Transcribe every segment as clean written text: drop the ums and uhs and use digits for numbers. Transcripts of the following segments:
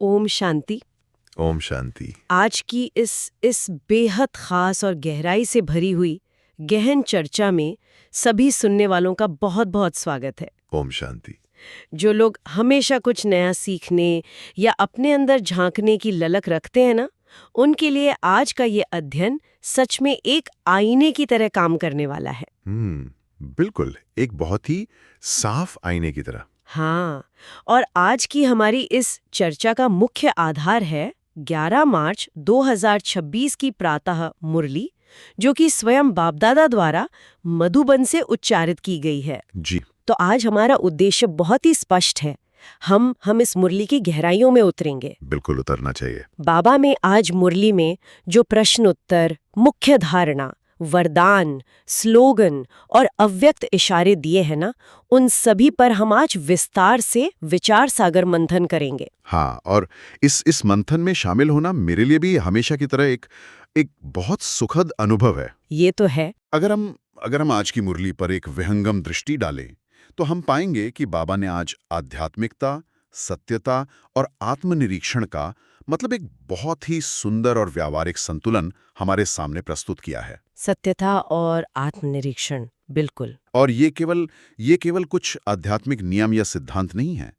ओम शांति। ओम शांति। आज की इस बेहद खास और गहराई से भरी हुई गहन चर्चा में सभी सुनने वालों का बहुत बहुत स्वागत है। ओम शांति। जो लोग हमेशा कुछ नया सीखने या अपने अंदर झांकने की ललक रखते हैं ना, उनके लिए आज का ये अध्ययन सच में एक आईने की तरह काम करने वाला है। बिल्कुल, एक बहुत ही साफ आईने की तरह। हाँ, और आज की हमारी इस चर्चा का मुख्य आधार है 11 मार्च 2026 की प्रातः मुरली, जो कि स्वयं बापदादा द्वारा मधुबन से उच्चारित की गई है। जी। तो आज हमारा उद्देश्य बहुत ही स्पष्ट है। हम इस मुरली की गहराइयों में उतरेंगे। बिल्कुल उतरना चाहिए। बाबा में आज मुरली में जो प्रश्न उत्तर, मुख्य धारणा, वरदान, स्लोगन और अव्यक्त इशारे दिए हैं ना, उन सभी पर हम आज विस्तार से विचार सागर मंथन करेंगे। हाँ, और इस मंथन में शामिल होना मेरे लिए भी हमेशा की तरह एक बहुत सुखद अनुभव है। ये तो है। अगर हम आज की मुरली पर एक विहंगम दृष्टि डालें, तो हम पाएंगे कि बाबा ने आज आध्यात्मिकता, सत्यता और आत्मनिरीक्षण का मतलब एक बहुत ही सुंदर और व्यावहारिक संतुलन हमारे सामने प्रस्तुत किया है। सत्यता और आत्मनिरीक्षण, बिल्कुल। और ये केवल कुछ आध्यात्मिक नियम या सिद्धांत नहीं है,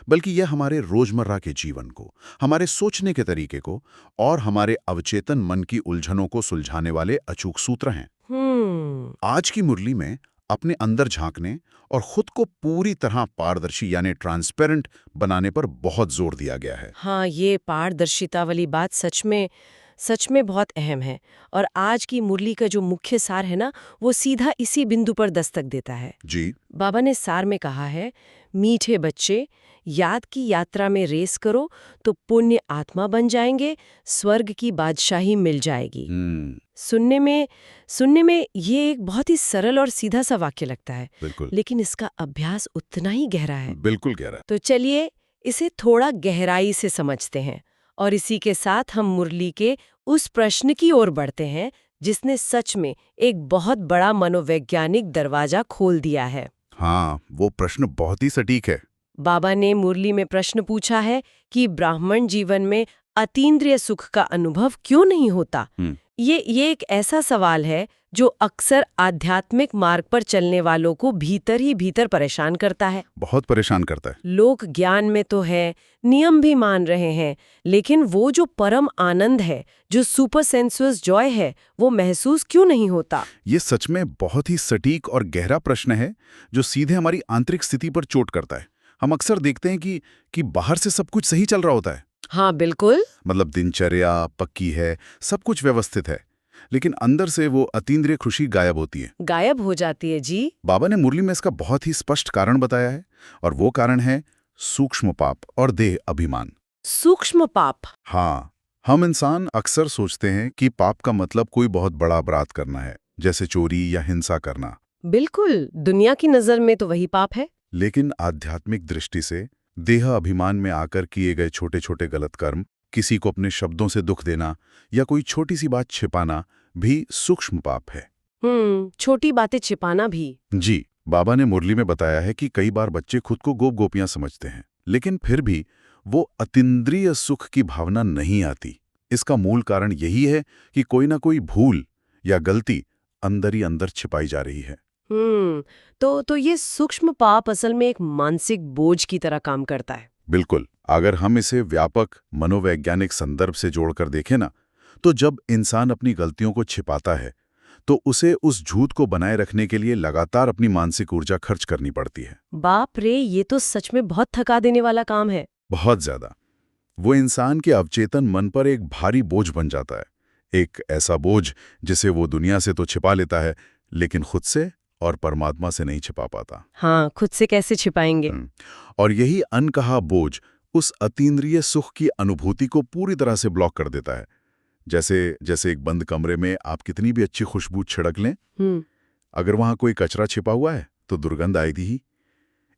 बल्कि यह हमारे रोजमर्रा के जीवन को, हमारे सोचने के तरीके को और हमारे अवचेतन मन की उलझनों को सुलझाने वाले अचूक सूत्र हैं। आज की मुरली में अपने अंदर झांकने और खुद को पूरी तरह पारदर्शी यानी ट्रांसपेरेंट बनाने पर बहुत जोर दिया गया है। हाँ, ये पारदर्शिता वाली बात सच में बहुत अहम है। और आज की मुरली का जो मुख्य सार है ना, वो सीधा इसी बिंदु पर दस्तक देता है। जी। बाबा ने सार में कहा है, मीठे बच्चे, याद की यात्रा में रेस करो तो पुण्य आत्मा बन जाएंगे, स्वर्ग की बादशाही मिल जाएगी। सुनने में ये एक बहुत ही सरल और सीधा सा वाक्य लगता है, बिल्कुल। लेकिन इसका अभ्यास उतना ही गहरा है। बिल्कुल गहरा। तो चलिए इसे थोड़ा गहराई से समझते हैं, और इसी के साथ हम मुरली के उस प्रश्न की ओर बढ़ते हैं जिसने सच में एक बहुत बड़ा मनोवैज्ञानिक दरवाजा खोल दिया है। हाँ, वो प्रश्न बहुत ही सटीक है। बाबा ने मुरली में प्रश्न पूछा है कि ब्राह्मण जीवन में अतीन्द्रिय सुख का अनुभव क्यों नहीं होता। ये एक ऐसा सवाल है जो अक्सर आध्यात्मिक मार्ग पर चलने वालों को भीतर ही भीतर परेशान करता है। बहुत परेशान करता है। लोग ज्ञान में तो है, नियम भी मान रहे हैं, लेकिन वो जो परम आनंद है, जो सुपर सेंसुअस जॉय है, वो महसूस क्यों नहीं होता। ये सच में बहुत ही सटीक और गहरा प्रश्न है जो सीधे हमारी आंतरिक स्थिति पर चोट करता है। हम अक्सर देखते हैं कि बाहर से सब कुछ सही चल रहा होता है। हाँ बिल्कुल। मतलब दिनचर्या पक्की है, सब कुछ व्यवस्थित है, लेकिन अंदर से वो अतीन्द्रिय खुशी गायब होती है। गायब हो जाती है जी। बाबा ने मुरली में इसका बहुत ही स्पष्ट कारण बताया है, और वो कारण है सूक्ष्म पाप और देह अभिमान। सूक्ष्म पाप। हाँ, हम इंसान अक्सर सोचते हैं कि पाप का मतलब कोई बहुत बड़ा अपराध करना है, जैसे चोरी या हिंसा करना। बिल्कुल, दुनिया की नजर में तो वही पाप है। लेकिन आध्यात्मिक दृष्टि से देह अभिमान में आकर किए गए छोटे छोटे गलत कर्म, किसी को अपने शब्दों से दुख देना या कोई छोटी सी बात छिपाना भी सूक्ष्म पाप है। छोटी बातें छिपाना भी। जी। बाबा ने मुरली में बताया है कि कई बार बच्चे खुद को गोप गोपियां समझते हैं, लेकिन फिर भी वो अतीन्द्रिय सुख की भावना नहीं आती। इसका मूल कारण यही है कि कोई ना कोई भूल या गलती अंदर ही अंदर छिपाई जा रही है। तो ये सूक्ष्म पाप असल में एक मानसिक बोझ की तरह काम करता है। बिल्कुल। अगर हम इसे व्यापक मनोवैज्ञानिक संदर्भ से जोड़कर देखें ना, तो जब इंसान अपनी गलतियों को छिपाता है, तो उसे उस झूठ को बनाए रखने के लिए लगातार अपनी मानसिक ऊर्जा खर्च करनी पड़ती है। बाप रे, ये तो सच में बहुत थका देने वाला काम है। बहुत ज्यादा। वो इंसान के अवचेतन मन पर एक भारी बोझ बन जाता है, एक ऐसा बोझ जिसे वो दुनिया से तो छिपा लेता है, लेकिन खुद से और परमात्मा से नहीं छिपा पाता। हाँ, खुद से कैसे छिपाएंगे। और यही अनकहा बोझ उस अतीन्द्रिय सुख की अनुभूति को पूरी तरह से ब्लॉक कर देता है। जैसे एक बंद कमरे में आप कितनी भी अच्छी खुशबू छिड़क लें, अगर वहां कोई कचरा छिपा हुआ है तो दुर्गंध आएगी ही।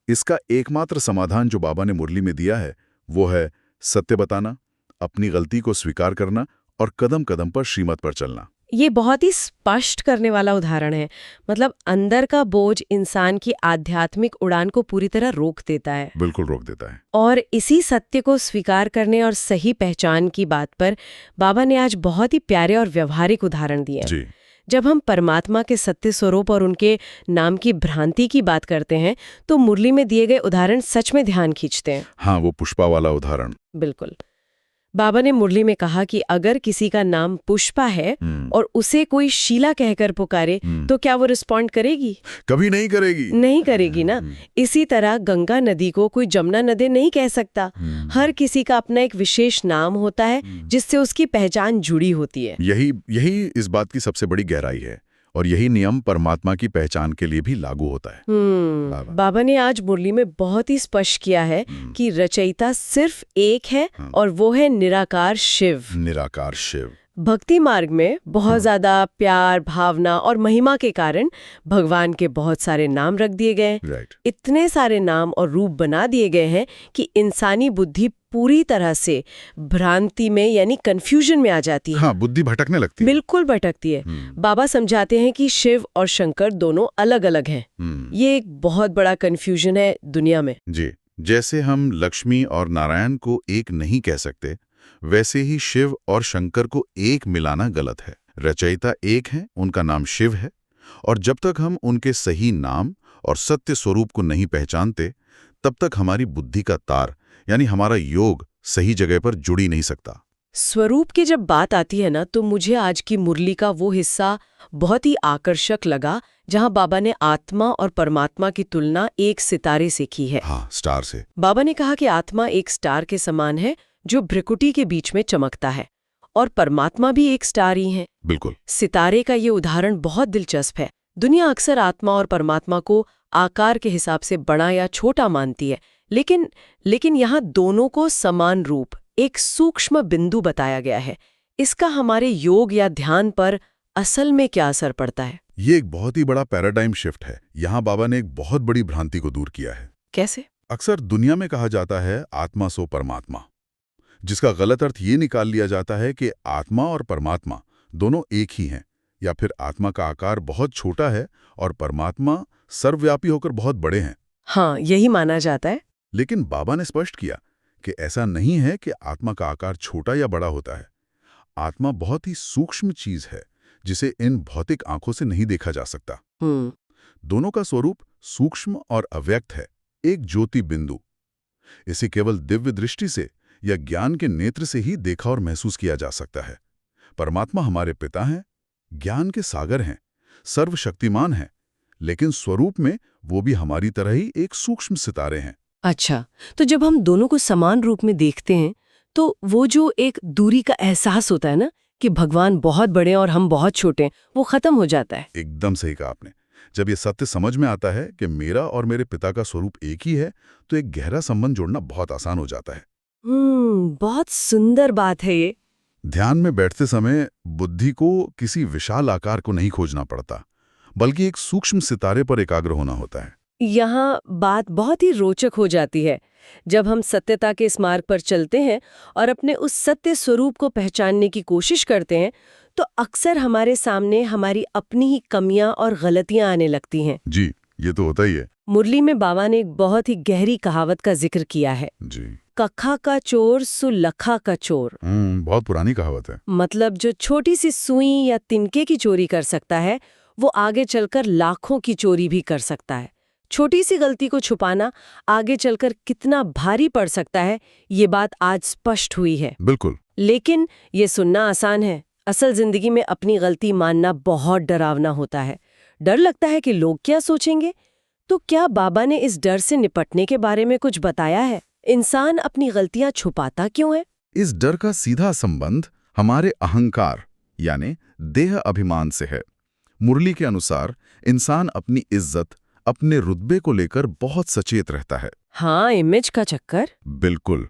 इसका एकमात्र समाधान जो बाबा ने मुरली में दिया है, वो है सत्य बताना, अपनी गलती को स्वीकार करना और कदम कदम पर श्रीमत पर चलना। ये बहुत ही स्पष्ट करने वाला उदाहरण है। मतलब अंदर का बोझ इंसान की आध्यात्मिक उड़ान को पूरी तरह रोक देता है। बिल्कुल रोक देता है। और इसी सत्य को स्वीकार करने और सही पहचान की बात पर बाबा ने आज बहुत ही प्यारे और व्यवहारिक उदाहरण दिए हैं। जी। जब हम परमात्मा के सत्य स्वरूप और उनके नाम की भ्रांति की बात करते हैं तो मुरली में दिए गए उदाहरण सच में ध्यान खींचते हैं। हाँ, वो पुष्पा वाला उदाहरण। बिल्कुल। बाबा ने मुरली में कहा कि अगर किसी का नाम पुष्पा है और उसे कोई शीला कहकर पुकारे तो क्या वो रिस्पॉन्ड करेगी? कभी नहीं करेगी। नहीं करेगी ना। इसी तरह गंगा नदी को कोई जमुना नदी नहीं कह सकता। हर किसी का अपना एक विशेष नाम होता है जिससे उसकी पहचान जुड़ी होती है। यही इस बात की सबसे बड़ी गहराई है और यही नियम परमात्मा की पहचान के लिए भी लागू होता है। बाबा ने आज मुरली में बहुत ही स्पष्ट किया है कि रचयिता सिर्फ एक है और वो है निराकार शिव। निराकार शिव। भक्ति मार्ग में बहुत ज्यादा प्यार, भावना और महिमा के कारण भगवान के बहुत सारे नाम रख दिए गए। इतने सारे नाम और रूप बना दिए गए हैं कि इंसानी बुद्धि पूरी तरह से भ्रांति में यानी कंफ्यूजन में आ जाती है। हाँ, बुद्धि भटकने लगती है। बिल्कुल भटकती है। बाबा समझाते हैं कि शिव और शंकर दोनों अलग अलग हैं। ये एक बहुत बड़ा कंफ्यूजन है दुनिया में। जी, जैसे हम लक्ष्मी और नारायण को एक नहीं कह सकते, वैसे ही शिव और शंकर को एक मिलाना गलत है। रचयिता एक है, उनका नाम शिव है, और जब तक हम उनके सही नाम और सत्य स्वरूप को नहीं पहचानते तब तक हमारी बुद्धि का तार यानी हमारा योग सही जगह पर जुड़ ही नहीं सकता। स्वरूप की जब बात आती है ना तो मुझे आज की मुरली का वो हिस्सा बहुत ही आकर्षक लगा जहां बाबा ने आत्मा और परमात्मा की तुलना एक सितारे से की है। हाँ, स्टार से। बाबा ने कहा कि आत्मा एक स्टार के समान है जो भ्रिकुटी के बीच में चमकता है और परमात्मा भी एक स्टार ही है। बिल्कुल। सितारे का ये उदाहरण बहुत दिलचस्प है। दुनिया अक्सर आत्मा और परमात्मा को आकार के हिसाब से बड़ा या छोटा मानती है, लेकिन यहाँ दोनों को समान रूप, एक सूक्ष्म बिंदु बताया गया है। इसका हमारे योग या ध्यान पर असल में क्या असर पड़ता है? ये एक बहुत ही बड़ा पैराडाइम शिफ्ट है। यहाँ बाबा ने एक बहुत बड़ी भ्रांति को दूर किया है। कैसे? अक्सर दुनिया में कहा जाता है आत्मा सो परमात्मा, जिसका गलत अर्थ ये निकाल लिया जाता है कि आत्मा और परमात्मा दोनों एक ही हैं, या फिर आत्मा का आकार बहुत छोटा है और परमात्मा सर्वव्यापी होकर बहुत बड़े हैं। हाँ, यही माना जाता है। लेकिन बाबा ने स्पष्ट किया कि ऐसा नहीं है कि आत्मा का आकार छोटा या बड़ा होता है। आत्मा बहुत ही सूक्ष्म चीज है जिसे इन भौतिक आंखों से नहीं देखा जा सकता। दोनों का स्वरूप सूक्ष्म और अव्यक्त है, एक ज्योति बिंदु। इसे केवल दिव्य दृष्टि से या ज्ञान के नेत्र से ही देखा और महसूस किया जा सकता है। परमात्मा हमारे पिता हैं, ज्ञान के सागर हैं, सर्वशक्तिमान हैं, लेकिन स्वरूप में वो भी हमारी तरह ही एक सूक्ष्म सितारे हैं। अच्छा, तो जब हम दोनों को समान रूप में देखते हैं तो वो जो एक दूरी का एहसास होता है ना कि भगवान बहुत बड़े और हम बहुत छोटे, वो खत्म हो जाता है। एकदम सही कहा आपने। जब ये सत्य समझ में आता है कि मेरा और मेरे पिता का स्वरूप एक ही है, तो एक गहरा संबंध जोड़ना बहुत आसान हो जाता है। बहुत सुंदर बात है ये। ध्यान में बैठते समय बुद्धि को किसी विशाल आकार को नहीं खोजना पड़ता, बल्कि एक सूक्ष्म सितारे पर एकाग्र होना होता है। यहाँ बात बहुत ही रोचक हो जाती है। जब हम सत्यता के इस मार्ग पर चलते हैं और अपने उस सत्य स्वरूप को पहचानने की कोशिश करते हैं तो अक्सर हमारे सामने हमारी अपनी ही कमियां और गलतियां आने लगती हैं। जी, ये तो होता ही है। मुरली में बाबा ने एक बहुत ही गहरी कहावत का जिक्र किया है। जी। कखा का चोर सु लखा का चोर। बहुत पुरानी कहावत है। मतलब जो छोटी सी सुई या तिनके की चोरी कर सकता है वो आगे चलकर लाखों की चोरी भी कर सकता है। छोटी सी गलती को छुपाना आगे चलकर कितना भारी पड़ सकता है, ये बात आज स्पष्ट हुई है। बिल्कुल। लेकिन ये सुनना आसान है, असल जिंदगी में अपनी गलती मानना बहुत डरावना होता है। डर लगता है कि लोग क्या सोचेंगे। तो क्या बाबा ने इस डर से निपटने के बारे में कुछ बताया है? इंसान अपनी गलतियां छुपाता क्यों है? इस डर का सीधा संबंध हमारे अहंकार यानी देह अभिमान से है। मुरली के अनुसार इंसान अपनी इज्जत, अपने रुतबे को लेकर बहुत सचेत रहता है। हाँ, इमेज का चक्कर। बिल्कुल।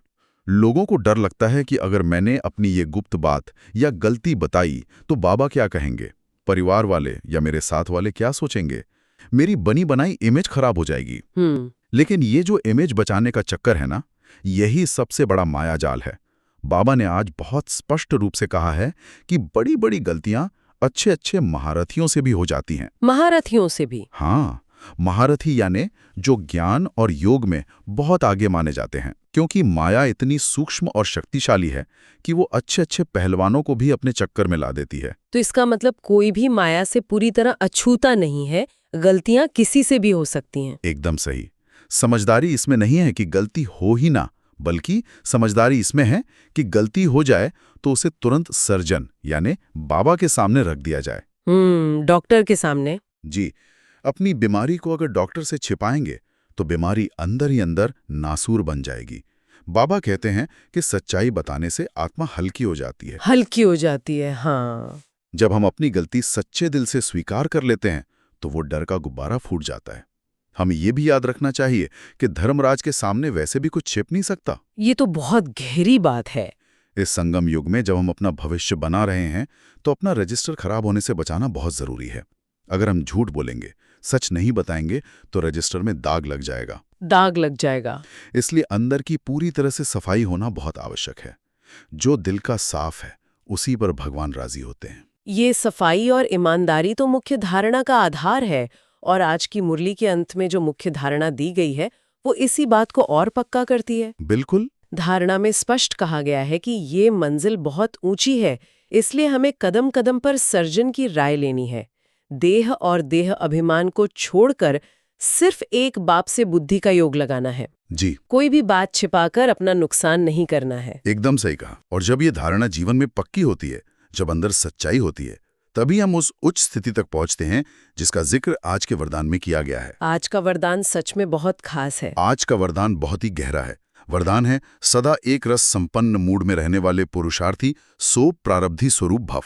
लोगों को डर लगता है कि अगर मैंने अपनी ये गुप्त बात या गलती बताई तो बाबा क्या कहेंगे, परिवार वाले या मेरे साथ वाले क्या सोचेंगे, मेरी बनी बनाई इमेज खराब हो जाएगी। लेकिन ये जो इमेज बचाने का चक्कर है ना, यही सबसे बड़ा मायाजाल है। बाबा ने आज बहुत स्पष्ट रूप से कहा है कि बड़ी बड़ी गलतियां अच्छे अच्छे महारथियों से भी हो जाती हैं। महारथियों से भी? हाँ, महारथी यानी जो ज्ञान और योग में बहुत आगे माने जाते हैं, क्योंकि माया इतनी सूक्ष्म और शक्तिशाली है कि वो अच्छे अच्छे पहलवानों को भी अपने चक्कर में ला देती है। तो इसका मतलब कोई भी माया से पूरी तरह अछूता नहीं है, गलतियां किसी से भी हो सकती हैं। एकदम सही। समझदारी इसमें नहीं है कि गलती हो ही ना, बल्कि समझदारी इसमें है कि गलती हो जाए तो उसे तुरंत सर्जन यानी बाबा के सामने रख दिया जाए। डॉक्टर के सामने? जी, अपनी बीमारी को अगर डॉक्टर से छिपाएंगे तो बीमारी अंदर ही अंदर नासूर बन जाएगी। बाबा कहते हैं कि सच्चाई बताने से आत्मा हल्की हो जाती है। हल्की हो जाती है, हाँ। जब हम अपनी गलती सच्चे दिल से स्वीकार कर लेते हैं तो वो डर का गुब्बारा फूट जाता है। हमें ये भी याद रखना चाहिए कि धर्मराज के सामने वैसे भी कुछ छिप नहीं सकता। ये तो बहुत गहरी बात है। इस संगम युग में जब हम अपना भविष्य बना रहे हैं तो अपना रजिस्टर खराब होने से बचाना बहुत जरूरी है। अगर हम झूठ बोलेंगे, सच नहीं बताएंगे तो रजिस्टर में दाग लग जाएगा। दाग लग जाएगा। इसलिए अंदर की पूरी तरह से सफाई होना बहुत आवश्यक है। जो दिल का साफ है उसी पर भगवान राजी होते हैं। ये सफाई और ईमानदारी तो मुख्य धारणा का आधार है, और आज की मुरली के अंत में जो मुख्य धारणा दी गई है वो इसी बात को और पक्का करती है। बिल्कुल। धारणा में स्पष्ट कहा गया है कि ये मंजिल बहुत ऊंची है, इसलिए हमें कदम कदम पर सर्जन की राय लेनी है। देह और देह अभिमान को छोड़कर सिर्फ एक बाप से बुद्धि का योग लगाना है। जी, कोई भी बात छिपाकर अपना नुकसान नहीं करना है। एकदम सही कहा। और जब ये धारणा जीवन में पक्की होती है, जब अंदर सच्चाई होती है, तभी हम उस उच्च स्थिति तक पहुंचते हैं जिसका जिक्र आज के वरदान में किया गया है। आज का वरदान सच में बहुत खास है। आज का वरदान बहुत ही गहरा है। वरदान है, सदा एक रस संपन्न मूड में रहने वाले पुरुषार्थी सो प्रारब्धि स्वरूप भव।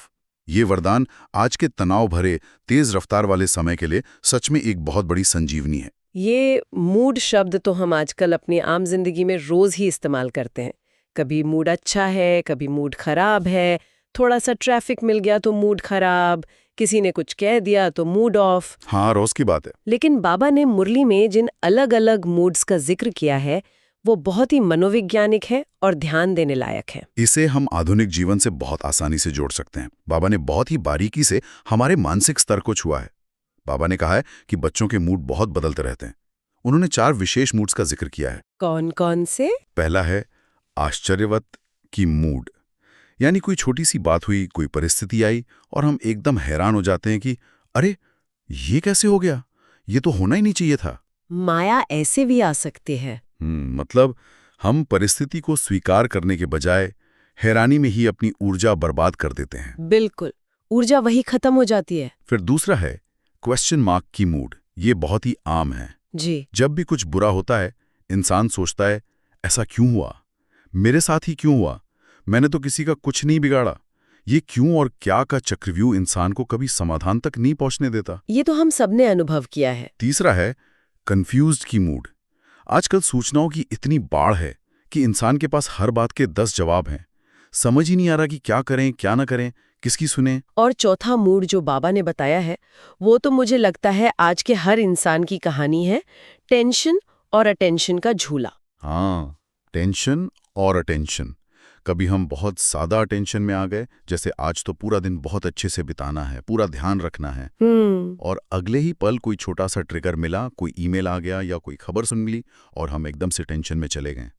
ये वरदान आज के तनाव भरे तेज रफ्तार वाले समय के लिए सच में एक बहुत बड़ी संजीवनी है। ये मूड शब्द तो हम आजकल अपनी आम जिंदगी में रोज ही इस्तेमाल करते हैं। कभी मूड अच्छा है, कभी मूड खराब है, थोड़ा सा ट्रैफिक मिल गया तो मूड खराब, किसी ने कुछ कह दिया तो मूड ऑफ। हाँ, रोज की बात है। लेकिन बाबा ने मुरली में जिन अलग अलग मूड्स का जिक्र किया है वो बहुत ही मनोवैज्ञानिक है और ध्यान देने लायक है। इसे हम आधुनिक जीवन से बहुत आसानी से जोड़ सकते हैं। बाबा ने बहुत ही बारीकी से हमारे मानसिक स्तर को छुआ है। बाबा ने कहा है कि बच्चों के मूड बहुत बदलते रहते हैं। उन्होंने 4 विशेष मूड्स का जिक्र किया है। कौन कौन से? पहला है आश्चर्यवत की मूड, यानी कोई छोटी सी बात हुई, कोई परिस्थिति आई और हम एकदम हैरान हो जाते हैं कि अरे ये कैसे हो गया, ये तो होना ही नहीं चाहिए था। माया ऐसे भी आ सकती है। मतलब हम परिस्थिति को स्वीकार करने के बजाय हैरानी में ही अपनी ऊर्जा बर्बाद कर देते हैं। बिल्कुल, ऊर्जा वही खत्म हो जाती है। फिर दूसरा है क्वेश्चन मार्क की मूड। ये बहुत ही आम है जी। जब भी कुछ बुरा होता है, इंसान सोचता है ऐसा क्यों हुआ, मेरे साथ ही क्यों हुआ, मैंने तो किसी का कुछ नहीं बिगाड़ा। ये क्यों और क्या का चक्रव्यूह इंसान को कभी समाधान तक नहीं पहुंचने देता। ये तो हम सबने अनुभव किया है। तीसरा है कंफ्यूज्ड की मूड। आजकल सूचनाओं की इतनी बाढ़ है कि इंसान के पास हर बात के 10 जवाब हैं। समझ ही नहीं आ रहा कि क्या करें, क्या ना करें, किसकी सुने। और चौथा मूड जो बाबा ने बताया है वो तो मुझे लगता है आज के हर इंसान की कहानी है, टेंशन और अटेंशन का झूला। हाँ, टेंशन और अटेंशन। कभी हम बहुत ज्यादा अटेंशन में आ गए, जैसे आज तो पूरा दिन बहुत अच्छे से बिताना है, पूरा ध्यान रखना है, और अगले ही पल कोई छोटा सा ट्रिगर मिला, कोई ईमेल आ गया या कोई खबर सुन ली और हम एकदम से टेंशन में चले गए।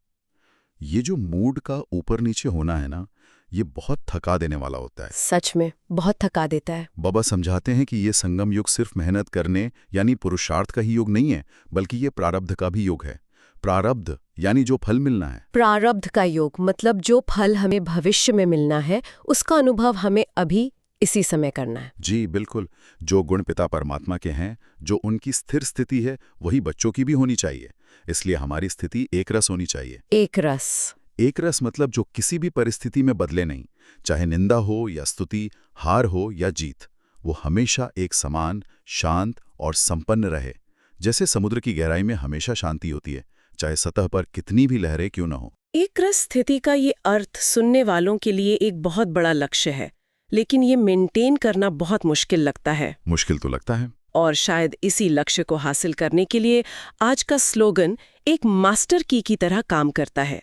ये जो मूड का ऊपर नीचे होना है ना, ये बहुत थका देने वाला होता है। सच में बहुत थका देता है। बाबा समझाते हैं कि ये संगम युग सिर्फ मेहनत करने यानी पुरुषार्थ का ही युग नहीं है, बल्कि ये प्रारब्ध का भी युग है। प्रारब्ध यानी जो फल मिलना है। प्रारब्ध का योग मतलब जो फल हमें भविष्य में मिलना है उसका अनुभव हमें अभी इसी समय करना है। जी बिल्कुल। जो गुण पिता परमात्मा के हैं, जो उनकी स्थिर स्थिति है, वही बच्चों की भी होनी चाहिए। इसलिए हमारी स्थिति एक रस होनी चाहिए। एक रस। एक रस मतलब जो किसी भी परिस्थिति में बदले नहीं, चाहे निंदा हो या स्तुति, हार हो या जीत, वो हमेशा एक समान, शांत और संपन्न रहे। जैसे समुद्र की गहराई में हमेशा शांति होती है, चाहे सतह पर कितनी भी लहरें क्यों न हो। एक रस स्थिति का ये अर्थ सुनने वालों के लिए एक बहुत बड़ा लक्ष्य है, लेकिन ये मेंटेन करना बहुत मुश्किल लगता है। मुश्किल तो लगता है। और शायद इसी लक्ष्य को हासिल करने के लिए आज का स्लोगन एक मास्टर की तरह काम करता है।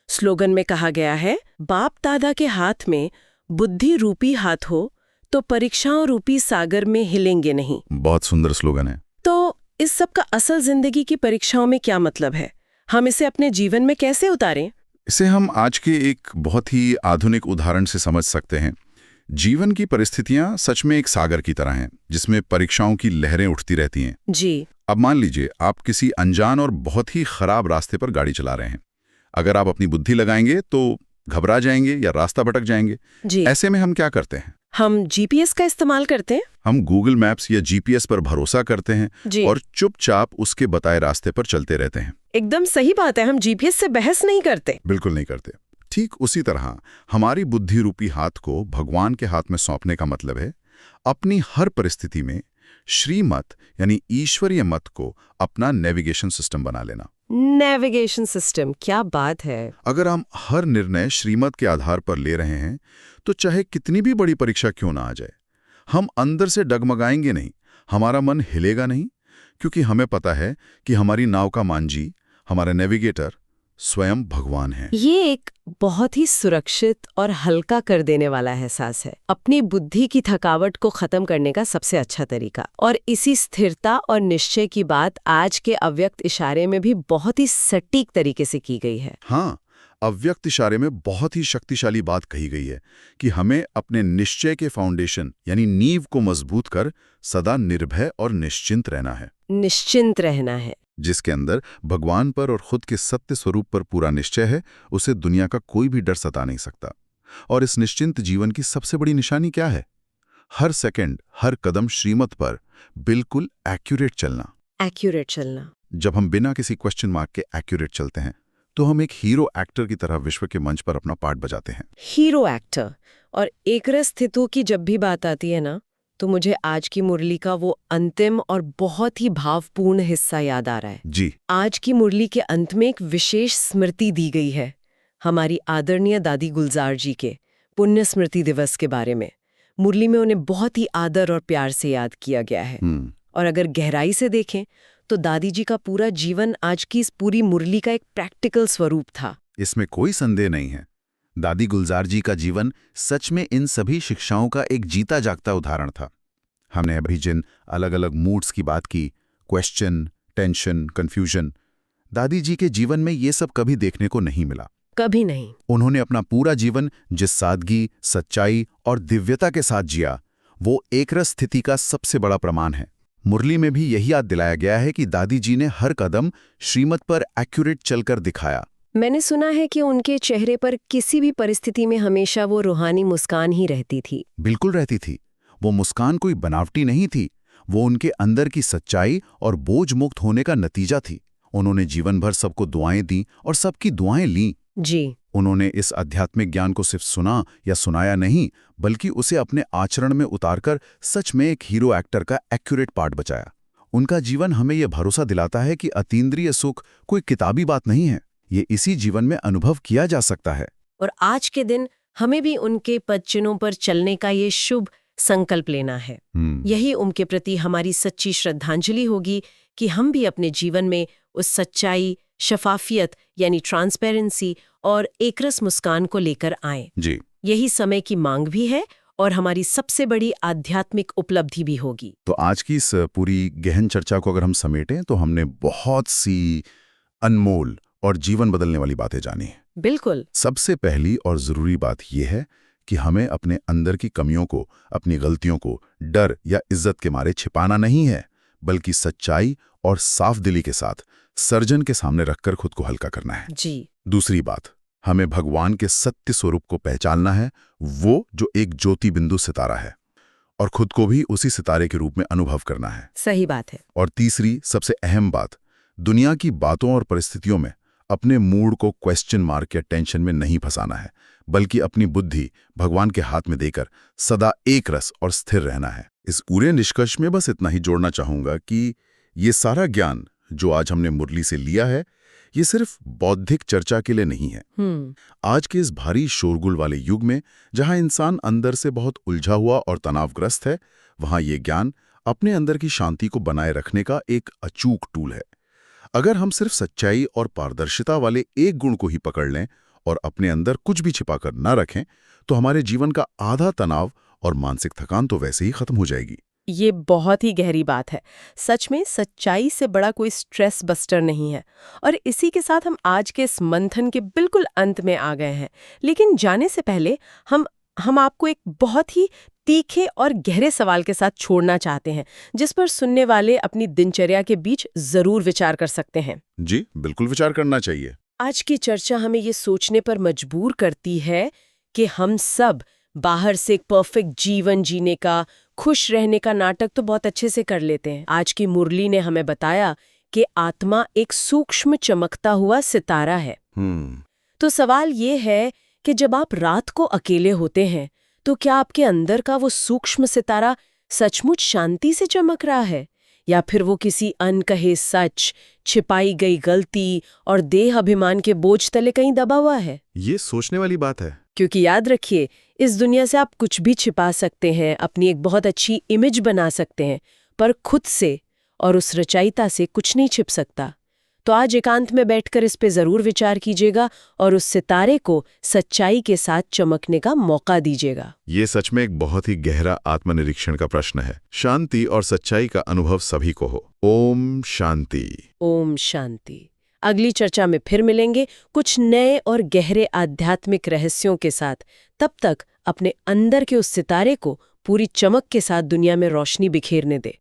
स्लोगन में कहा गया है, बाप दादा के हाथ में बुद्धि रूपी हाथ हो तो परीक्षाओं रूपी सागर में हिलेंगे नहीं। बहुत सुंदर स्लोगन है। तो इस सब का असल जिंदगी की परीक्षाओं में क्या मतलब है? हम इसे अपने जीवन में कैसे उतारें? इसे हम आज के एक बहुत ही आधुनिक उदाहरण से समझ सकते हैं। जीवन की परिस्थितियां सच में एक सागर की तरह हैं, जिसमें परीक्षाओं की लहरें उठती रहती हैं। जी। अब मान लीजिए आप किसी अनजान और बहुत ही खराब रास्ते पर गाड़ी चला रहे हैं। अगर आप अपनी बुद्धि लगाएंगे तो घबरा जाएंगे या रास्ता भटक जाएंगे। जी। ऐसे में हम क्या करते हैं? हम जीपीएस का इस्तेमाल करते हैं। हम गूगल मैप्स या जीपीएस पर भरोसा करते हैं जी। और चुपचाप उसके बताए रास्ते पर चलते रहते हैं। एकदम सही बात है, हम जीपीएस से बहस नहीं करते। बिल्कुल नहीं करते। ठीक उसी तरह हमारी बुद्धि रूपी हाथ को भगवान के हाथ में सौंपने का मतलब है अपनी हर परिस्थिति में श्रीमत यानी ईश्वरीय मत को अपना नेविगेशन सिस्टम बना लेना। नेविगेशन सिस्टम, क्या बात है। अगर हम हर निर्णय श्रीमत के आधार पर ले रहे हैं तो चाहे कितनी भी बड़ी परीक्षा क्यों ना आ जाए, हम अंदर से डगमगाएंगे नहीं, हमारा मन हिलेगा नहीं, क्योंकि हमें पता है कि हमारी नाव का मांझी, हमारा नेविगेटर स्वयं भगवान है। ये एक बहुत ही सुरक्षित और हल्का कर देने वाला एहसास है। अपनी बुद्धि की थकावट को खत्म करने का सबसे अच्छा तरीका। और इसी स्थिरता और निश्चय की बात आज के अव्यक्त इशारे में भी बहुत ही सटीक तरीके से की गई है। हाँ, अव्यक्त इशारे में बहुत ही शक्तिशाली बात कही गई है कि हमें अपने निश्चय के फाउंडेशन यानी नींव को मजबूत कर सदा निर्भय और निश्चिंत रहना है। निश्चिंत रहना है। जिसके अंदर भगवान पर और खुद के सत्य स्वरूप पर पूरा निश्चय है, उसे दुनिया का कोई भी डर सता नहीं सकता। और इस निश्चिंत जीवन की सबसे बड़ी निशानी क्या है? हर सेकंड, हर कदम श्रीमत पर बिल्कुल एक्यूरेट चलना। एक्यूरेट चलना। जब हम बिना किसी क्वेश्चन मार्क के एक्यूरेट चलते हैं तो हम एक हीरो एक्टर की तरह विश्व के मंच पर अपना पार्ट बजाते हैं। Hero actor. और एकरस स्थितों की जब भी बात आती है ना, तो मुझे आज की मुरली का वो अंतिम और बहुत ही भावपूर्ण हिस्सा याद आ रहा है। जी। आज की मुरली के अंत में एक विशेष स्मृति दी गई है हमारी आदरणीय दादी गुलजार जी के पुण्य स्मृति दिवस के बारे में। मुरली में उन्हें बहुत ही आदर और प्यार से याद किया गया है। और अगर गहराई से देखें तो दादी जी का पूरा जीवन आज की इस पूरी मुरली का एक प्रैक्टिकल स्वरूप था। इसमें कोई संदेह नहीं है। दादी गुलजार जी का जीवन सच में इन सभी शिक्षाओं का एक जीता जागता उदाहरण था। हमने अभी जिन अलग अलग मूड्स की बात की, क्वेश्चन, टेंशन, कंफ्यूजन, दादी जी के जीवन में ये सब कभी देखने को नहीं मिला। कभी नहीं। उन्होंने अपना पूरा जीवन जिस सादगी, सच्चाई और दिव्यता के साथ जिया, वो एकरस स्थिति का सबसे बड़ा प्रमाण है। मुरली में भी यही याद दिलाया गया है कि दादी जी ने हर कदम श्रीमत पर एक्यूरेट चलकर दिखाया। मैंने सुना है कि उनके चेहरे पर किसी भी परिस्थिति में हमेशा वो रूहानी मुस्कान ही रहती थी। बिल्कुल रहती थी। वो मुस्कान कोई बनावटी नहीं थी, वो उनके अंदर की सच्चाई और बोझ मुक्त होने का नतीजा थी। उन्होंने जीवन भर सबको दुआएं दी और सबकी दुआएं लीं। जी। उन्होंने इस आध्यात्मिक ज्ञान को सिर्फ सुना या सुनाया नहीं, बल्कि उसे अपने आचरण में उतारकर सच में एक हीरो एक्टर का एक्यूरेट पार्ट बचाया। उनका जीवन हमें यह भरोसा दिलाता है कि अतीन्द्रिय सुख कोई किताबी बात नहीं है, ये इसी जीवन में अनुभव किया जा सकता है। और आज के दिन हमें भी उनके पदचिन्हों पर चलने का ये शुभ संकल्प लेना है। यही उनके प्रति हमारी सच्ची श्रद्धांजलि होगी कि हम भी अपने जीवन में उस सच्चाई, शफाफियत यानी ट्रांसपेरेंसी और एकरस मुस्कान को लेकर आएं। जी। यही समय की मांग भी है और हमारी सबसे बड़ी आध्यात्मिक उपलब्धि भी होगी। तो आज की इस पूरी गहन चर्चा को अगर हम समेटें तो हमने बहुत सी अनमोल और जीवन बदलने वाली बातें जानी हैं। बिल्कुल। सबसे पहली और जरूरी बात यह है कि हमें अपने अंदर की कमियों को, अपनी गलतियों को डर या इज्जत के मारे छिपाना नहीं है, बल्कि सच्चाई और साफ दिली के साथ सर्जन के सामने रखकर खुद को हल्का करना है। जी। दूसरी बात, हमें भगवान के सत्य स्वरूप को पहचानना है, वो जो एक ज्योति बिंदु सितारा है, और खुद को भी उसी सितारे के रूप में अनुभव करना है। सही बात है। और तीसरी सबसे अहम बात, दुनिया की बातों और परिस्थितियों में अपने मूड को क्वेश्चन मार्क या टेंशन में नहीं फंसाना है, बल्कि अपनी बुद्धि भगवान के हाथ में देकर सदा एक रस और स्थिर रहना है। इस पूरे निष्कर्ष में बस इतना ही जोड़ना चाहूंगा कि ये सारा ज्ञान जो आज हमने मुरली से लिया है, ये सिर्फ बौद्धिक चर्चा के लिए नहीं है। आज के इस भारी शोरगुल वाले युग में जहां इंसान अंदर से बहुत उलझा हुआ और तनावग्रस्त है, वहां ये ज्ञान अपने अंदर की शांति को बनाए रखने का एक अचूक टूल है। अगर हम सिर्फ सच्चाई और पारदर्शिता वाले एक गुण को ही पकड़ लें और अपने अंदर कुछ भी छिपाकर न रखें, तो हमारे जीवन का आधा तनाव और मानसिक थकान तो वैसे ही खत्म हो जाएगी। ये बहुत ही गहरी बात है। सच में सच्चाई से बड़ा कोई स्ट्रेस बस्टर नहीं है। और इसी के साथ हम आज के इस मंथन के बिल्कुल अंत में आ गए हैं। लेकिन जाने से पहले हम आपको एक बहुत ही तीखे और गहरे सवाल के साथ छोड़ना चाहते हैं, जिस पर सुनने वाले अपनी दिनचर्या के बीच जरूर विचार कर सकते हैं। जी, बिल्कुल विचार करना चाहिए। आज की चर्चा हमें ये सोचने पर मजबूर करती है कि हम सब बाहर से एक परफेक्ट जीवन जीने का, खुश रहने का नाटक तो बहुत अच्छे से कर लेते हैं। आज की मुरली ने हमें बताया कि आत्मा एक सूक्ष्म चमकता हुआ सितारा है। तो सवाल ये है कि जब आप रात को अकेले होते हैं तो क्या आपके अंदर का वो सूक्ष्म सितारा सचमुच शांति से चमक रहा है, या फिर वो किसी अनकहे सच, छिपाई गई गलती और देह अभिमान के बोझ तले कहीं दबा हुआ है? ये सोचने वाली बात है। क्योंकि याद रखिए, इस दुनिया से आप कुछ भी छिपा सकते हैं, अपनी एक बहुत अच्छी इमेज बना सकते हैं, पर खुद से और उस रचयिता से कुछ नहीं छिप सकता। तो आज एकांत में बैठकर इस पे जरूर विचार कीजिएगा और उस सितारे को सच्चाई के साथ चमकने का मौका दीजिएगा। ये सच में एक बहुत ही गहरा आत्मनिरीक्षण का प्रश्न है। शांति और सच्चाई का अनुभव सभी को हो। ओम शांति। ओम शांति। अगली चर्चा में फिर मिलेंगे कुछ नए और गहरे आध्यात्मिक रहस्यों के साथ। तब तक अपने अंदर के उस सितारे को पूरी चमक के साथ दुनिया में रोशनी बिखेरने दे।